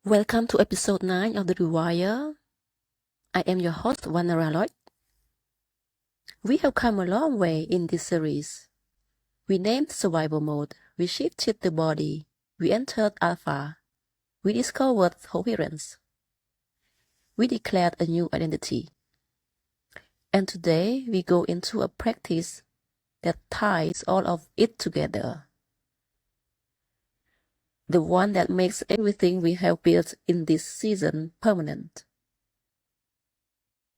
Welcome to episode 9 of The Rewire. I am your host, Vanara Lloyd. We have come a long way in this series. We named survival mode, we shifted the body, we entered alpha, we discovered coherence, we declared a new identity. And today we go into a practice that ties all of it together. The one that makes everything we have built in this season permanent.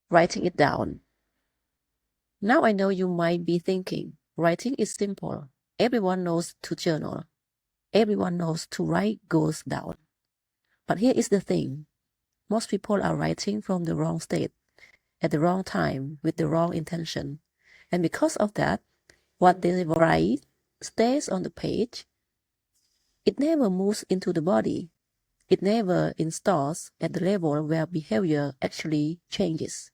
Writing it down. Now I know you might be thinking, writing is simple. Everyone knows to journal. Everyone knows to write goals down. But here is the thing. Most people are writing from the wrong state, at the wrong time, with the wrong intention. And because of that, what they write stays on the page. It never moves into the body. It never installs at the level where behavior actually changes.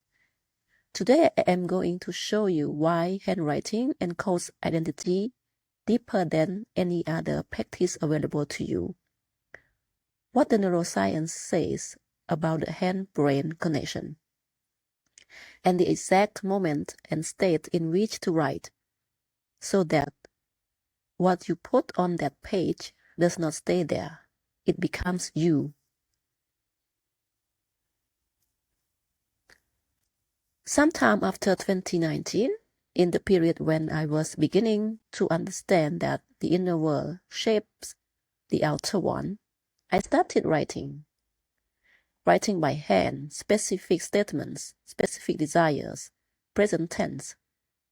Today I am going to show you why handwriting encodes identity deeper than any other practice available to you. What the neuroscience says about the hand-brain connection, and the exact moment and state in which to write, so that what you put on that page does not stay there. It becomes you. Sometime after 2019, in the period when I was beginning to understand that the inner world shapes the outer one, I started writing. Writing by hand, specific statements, specific desires, present tense,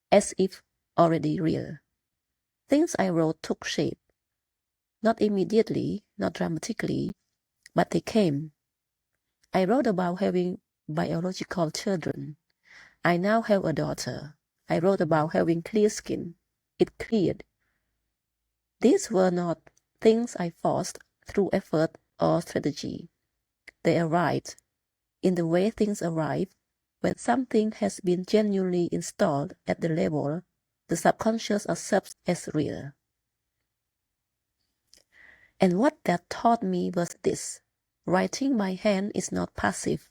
as if already real. Things I wrote took shape. Not immediately, not dramatically, but they came. I wrote about having biological children. I now have a daughter. I wrote about having clear skin. It cleared. These were not things I forced through effort or strategy. They arrived in the way things arrive when something has been genuinely installed at the level the subconscious accepts as real. And what that taught me was this. Writing by hand is not passive.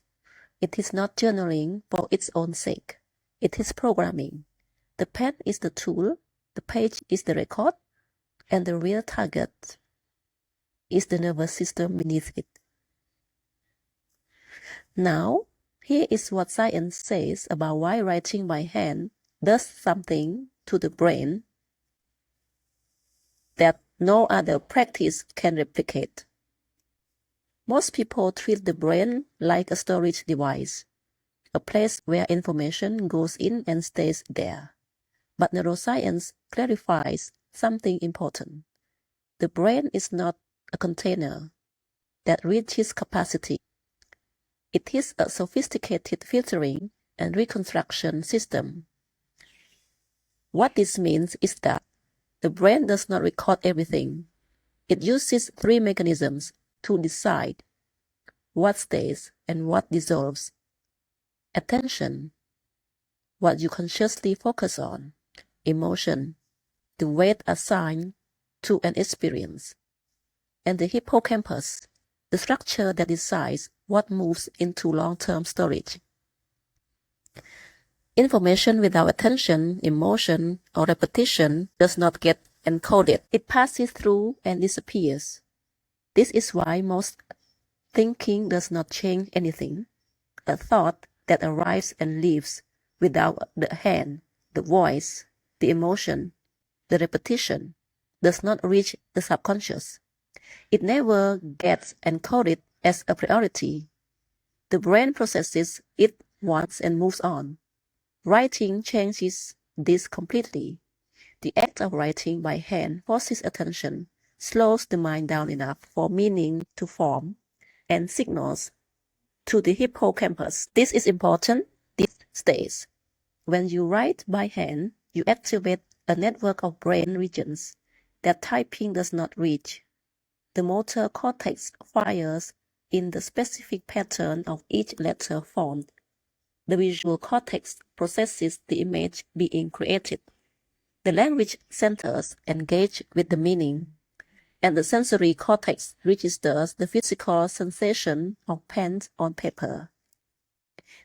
It is not journaling for its own sake. It is programming. The pen is the tool, the page is the record, and the real target is the nervous system beneath it. Now, here is what science says about why writing by hand does something to the brain that no other practice can replicate. Most people treat the brain like a storage device, a place where information goes in and stays there. But neuroscience clarifies something important. The brain is not a container that reaches capacity. It is a sophisticated filtering and reconstruction system. What this means is that the brain does not record everything. It uses 3 mechanisms to decide what stays and what dissolves. Attention, what you consciously focus on. Emotion, the weight assigned to an experience. And the hippocampus, the structure that decides what moves into long-term storage. Information without attention, emotion, or repetition does not get encoded. It passes through and disappears. This is why most thinking does not change anything. A thought that arrives and leaves without the hand, the voice, the emotion, the repetition does not reach the subconscious. It never gets encoded as a priority. The brain processes it once and moves on. Writing changes this completely. The act of writing by hand forces attention, slows the mind down enough for meaning to form, and signals to the hippocampus. This is important. This stays. When you write by hand, you activate a network of brain regions that typing does not reach. The motor cortex fires in the specific pattern of each letter formed. The visual cortex processes the image being created. The language centers engage with the meaning, and the sensory cortex registers the physical sensation of pen on paper.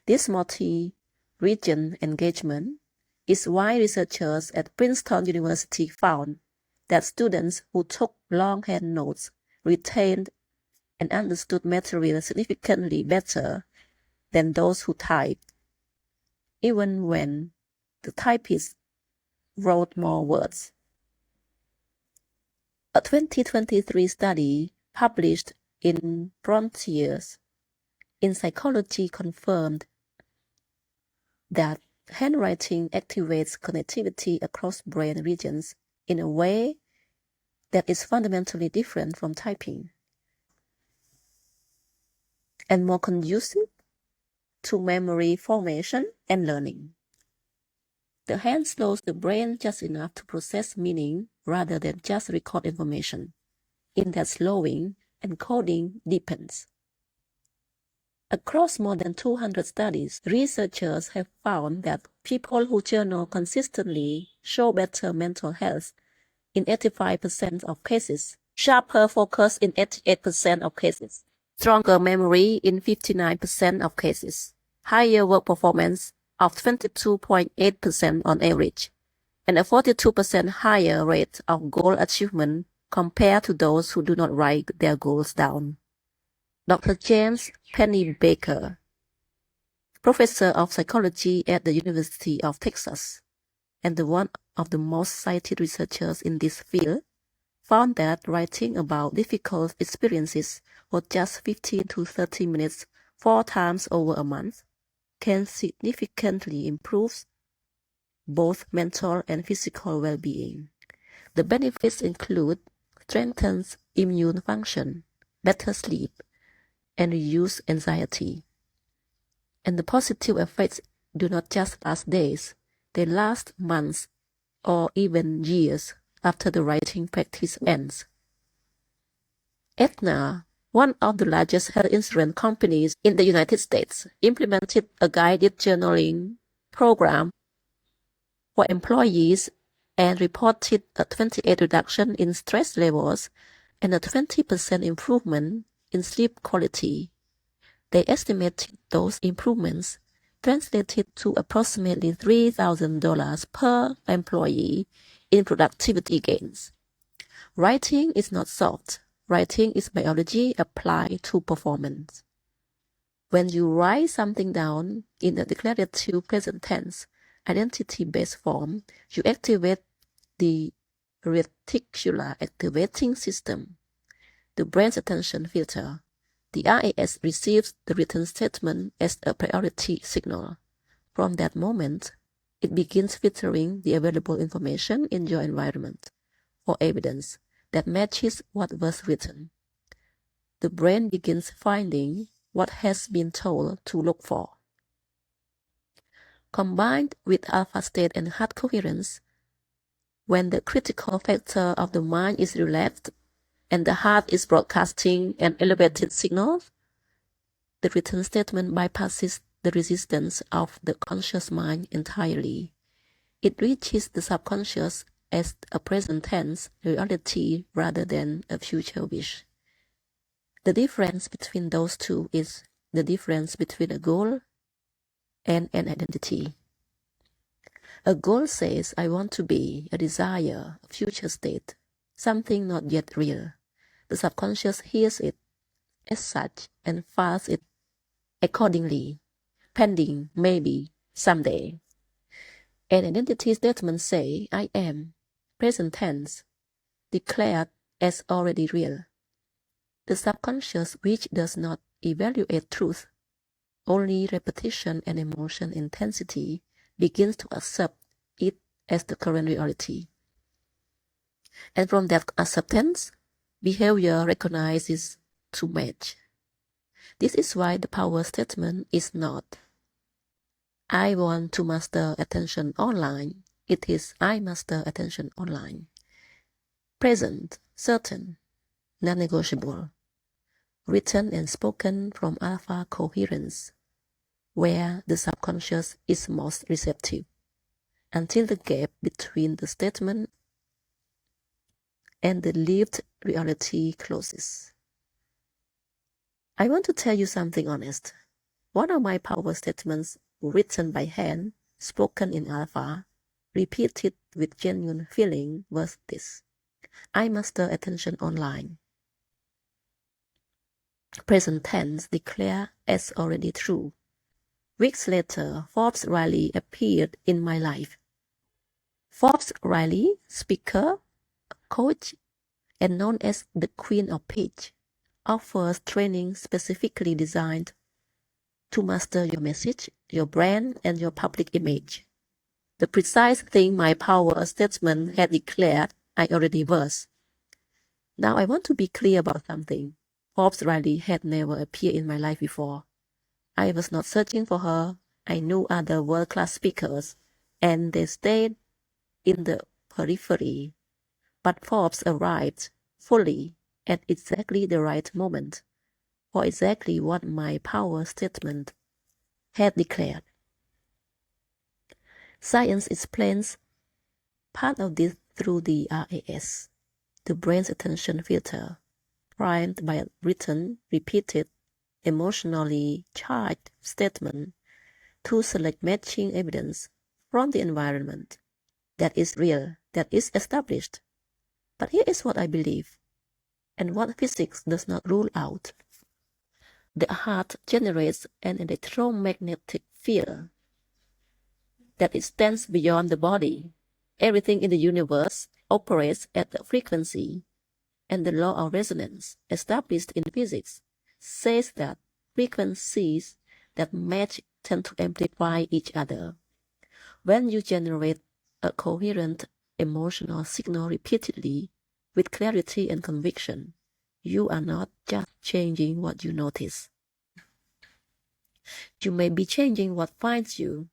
This multi-region engagement is why researchers at Princeton University found that students who took longhand notes retained and understood material significantly better than those who typed, even when the typist wrote more words. A 2023 study published in Frontiers in Psychology confirmed that handwriting activates connectivity across brain regions in a way that is fundamentally different from typing and more conducive to memory formation and learning. The hand slows the brain just enough to process meaning rather than just record information. In that slowing, encoding deepens. Across more than 200 studies, researchers have found that people who journal consistently show better mental health in 85% of cases, sharper focus in 88% of cases, stronger memory in 59% of cases, higher work performance of 22.8% on average, and a 42% higher rate of goal achievement compared to those who do not write their goals down. Dr. James Pennebaker, professor of psychology at the University of Texas, and one of the most cited researchers in this field, found that writing about difficult experiences for just 15 to 30 minutes 4 times over a month can significantly improve both mental and physical well-being. The benefits include strengthened immune function, better sleep, and reduced anxiety. And the positive effects do not just last days, they last months or even years after the writing practice ends. Aetna, one of the largest health insurance companies in the United States, implemented a guided journaling program for employees and reported a 28% reduction in stress levels and a 20% improvement in sleep quality. They estimated those improvements translated to approximately $3,000 per employee in productivity gains. Writing is not soft. Writing is biology applied to performance. When you write something down in a declarative present tense, identity-based form, you activate the reticular activating system, the brain's attention filter. The RAS receives the written statement as a priority signal. From that moment, it begins filtering the available information in your environment for evidence that matches what was written. The brain begins finding what has been told to look for. Combined with alpha state and heart coherence, when the critical factor of the mind is relaxed and the heart is broadcasting an elevated signal, the written statement bypasses the resistance of the conscious mind entirely. It reaches the subconscious as a present tense reality rather than a future wish. The difference between those two is the difference between a goal and an identity. A goal says, I want to be, a desire, a future state, something not yet real. The subconscious hears it as such and files it accordingly, pending, maybe, someday. An identity statement say, I am, present tense, declared as already real. The subconscious, which does not evaluate truth, only repetition and emotion intensity, begins to accept it as the current reality. And from that acceptance, behavior recognizes to match. This is why the power statement is not, I want to master attention online. It is, I master attention online. Present, certain, non-negotiable. Written and spoken from alpha coherence, where the subconscious is most receptive, until the gap between the statement and the lived reality closes. I want to tell you something honest. One of my power statements, written by hand, spoken in alpha, repeated with genuine feeling, was this: I master attention online. Present tense declare as already true. Weeks later, Forbes Riley appeared in my life. Forbes Riley, speaker, coach, and known as the Queen of Pitch, offers training specifically designed to master your message, your brand, and your public image. The precise thing my power statement had declared, I already was. Now I want to be clear about something. Forbes Riley had never appeared in my life before. I was not searching for her. I knew other world-class speakers, and they stayed in the periphery. But Forbes arrived fully at exactly the right moment for exactly what my power statement had declared. Science explains part of this through the RAS, the brain's attention filter, primed by a written, repeated, emotionally charged statement to select matching evidence from the environment that is real, that is established. But here is what I believe, and what physics does not rule out. The heart generates an electromagnetic field that extends beyond the body. Everything in the universe operates at a frequency, and the law of resonance, established in physics, says that frequencies that match tend to amplify each other. When you generate a coherent emotional signal repeatedly with clarity and conviction, you are not just changing what you notice. You may be changing what finds you.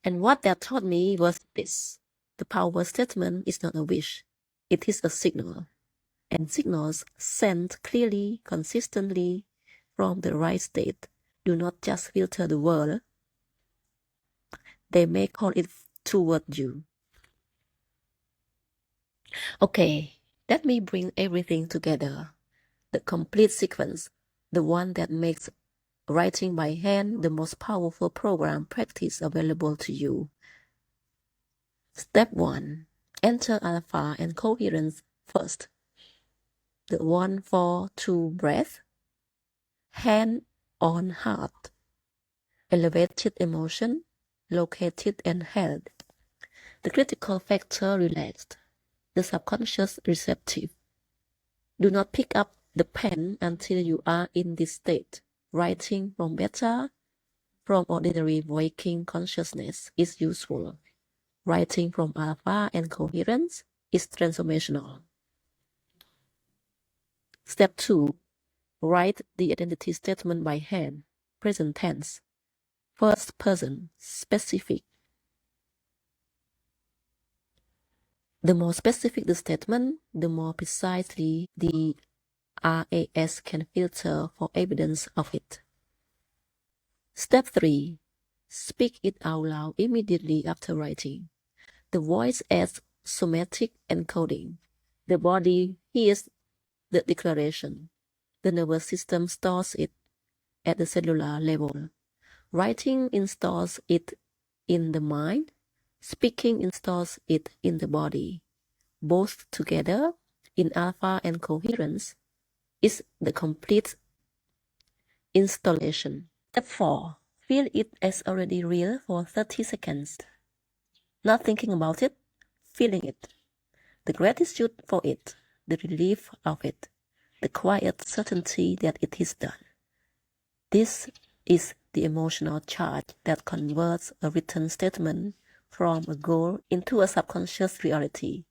And what that taught me was this: the power statement is not a wish, it is a signal. And signals sent clearly, consistently from the right state do not just filter the world, they may call it toward you. Okay, let me bring everything together. The complete sequence, the one that makes writing by hand the most powerful program practice available to you. Step 1. Enter alpha and coherence first. The 1-4-2 breath. Hand on heart. Elevated emotion, located and held. The critical factor relaxed. The subconscious receptive. Do not pick up the pen until you are in this state. Writing from beta, from ordinary waking consciousness is useful. Writing from alpha and coherence is transformational. Step 2. Write the identity statement by hand, present tense, first person, specific. The more specific the statement, the more precisely the RAS can filter for evidence of it. Step 3. Speak it out loud immediately after writing. The voice adds somatic encoding. The body hears the declaration. The nervous system stores it at the cellular level. Writing installs it in the mind. Speaking installs it in the body. Both together, in alpha and coherence, is the complete installation. Step 4. Feel it as already real for 30 seconds. Not thinking about it, feeling it. The gratitude for it, the relief of it, the quiet certainty that it is done. This is the emotional charge that converts a written statement from a goal into a subconscious reality.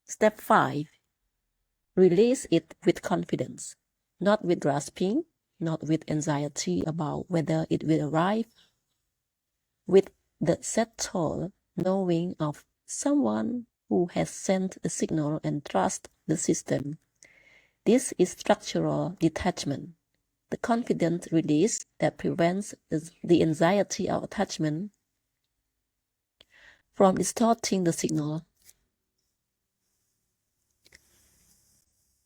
Step 5. Release it with confidence, not with grasping, not with anxiety about whether it will arrive, with the settled knowing of someone who has sent the signal and trust the system. This is structural detachment, the confident release that prevents the anxiety of attachment from distorting the signal.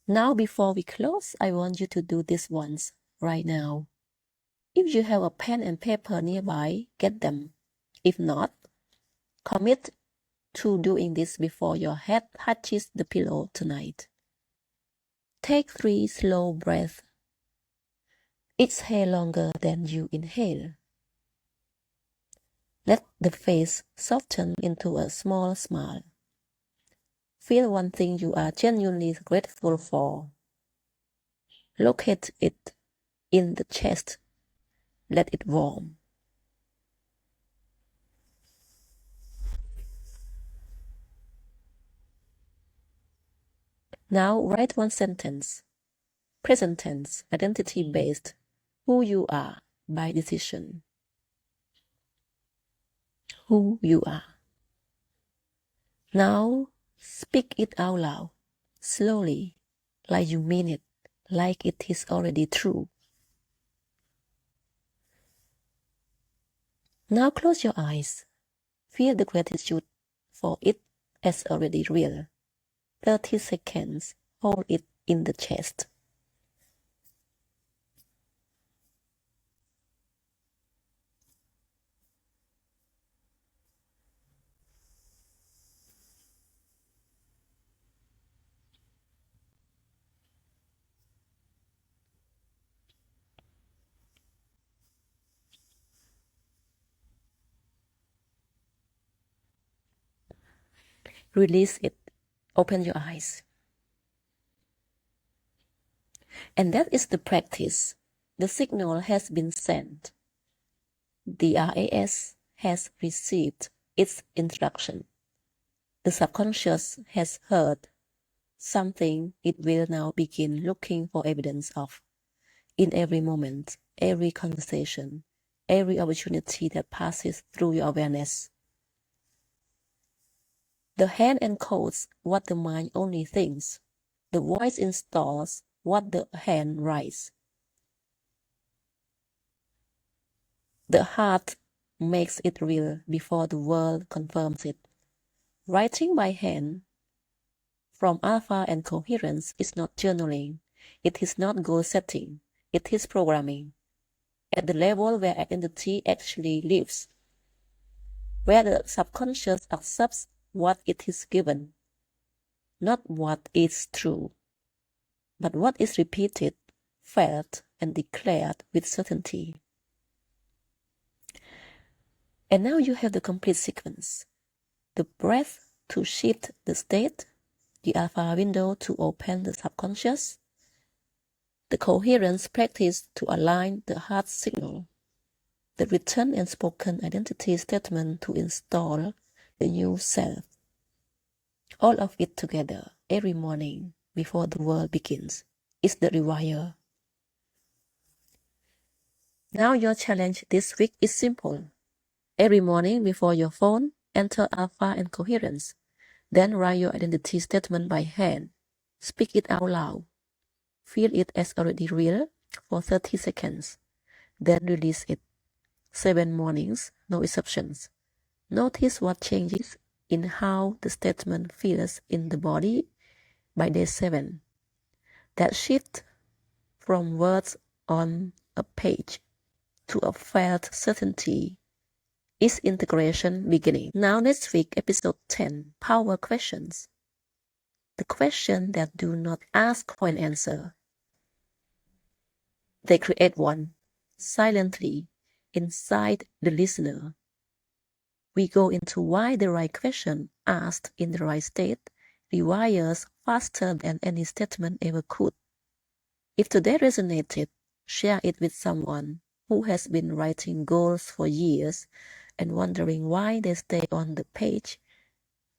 Now, before we close, I want you to do this once, right now. If you have a pen and paper nearby, get them. If not, commit to doing this before your head touches the pillow tonight. Take 3 slow breaths. Exhale longer than you inhale. Let the face soften into a small smile. Feel one thing you are genuinely grateful for. Locate it in the chest. Let it warm. Now write one sentence. Present tense, identity-based. Who you are by decision. Who you are. Now speak it out loud, slowly, like you mean it, like it is already true. Now close your eyes. Feel the gratitude for it as already real. 30 seconds, hold it in the chest. Release it. Open your eyes. And that is the practice. The signal has been sent. The RAS has received its instruction. The subconscious has heard something it will now begin looking for evidence of. In every moment, every conversation, every opportunity that passes through your awareness. The hand encodes what the mind only thinks. The voice installs what the hand writes. The heart makes it real before the world confirms it. Writing by hand from alpha and coherence is not journaling. It is not goal setting. It is programming. At the level where identity actually lives. Where the subconscious accepts what it is given. Not what is true, but what is repeated, felt, and declared with certainty. And now you have the complete sequence. The breath to shift the state, the alpha window to open the subconscious, the coherence practice to align the heart signal, the written and spoken identity statement to install the new self. All of it together every morning before the world begins is the rewire. Now your challenge this week is simple. Every morning before your phone, enter alpha and coherence. Then write your identity statement by hand. Speak it out loud. Feel it as already real for 30 seconds. Then release it. 7 mornings, no exceptions. Notice what changes in how the statement feels in the body by day 7. That shift from words on a page to a felt certainty is integration beginning. Now next week, episode 10, power questions. The questions that do not ask for an answer. They create one, silently, inside the listener. We go into why the right question, asked in the right state, rewires faster than any statement ever could. If today resonated, share it with someone who has been writing goals for years and wondering why they stay on the page,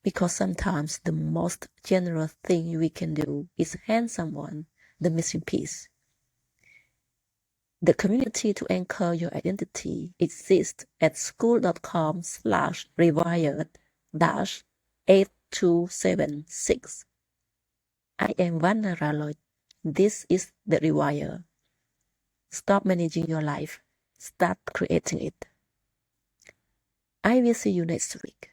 because sometimes the most generous thing we can do is hand someone the missing piece. The community to anchor your identity exists at school.com/rewired-8276. I am Vanna Raloy. This is The Rewire. Stop managing your life. Start creating it. I will see you next week.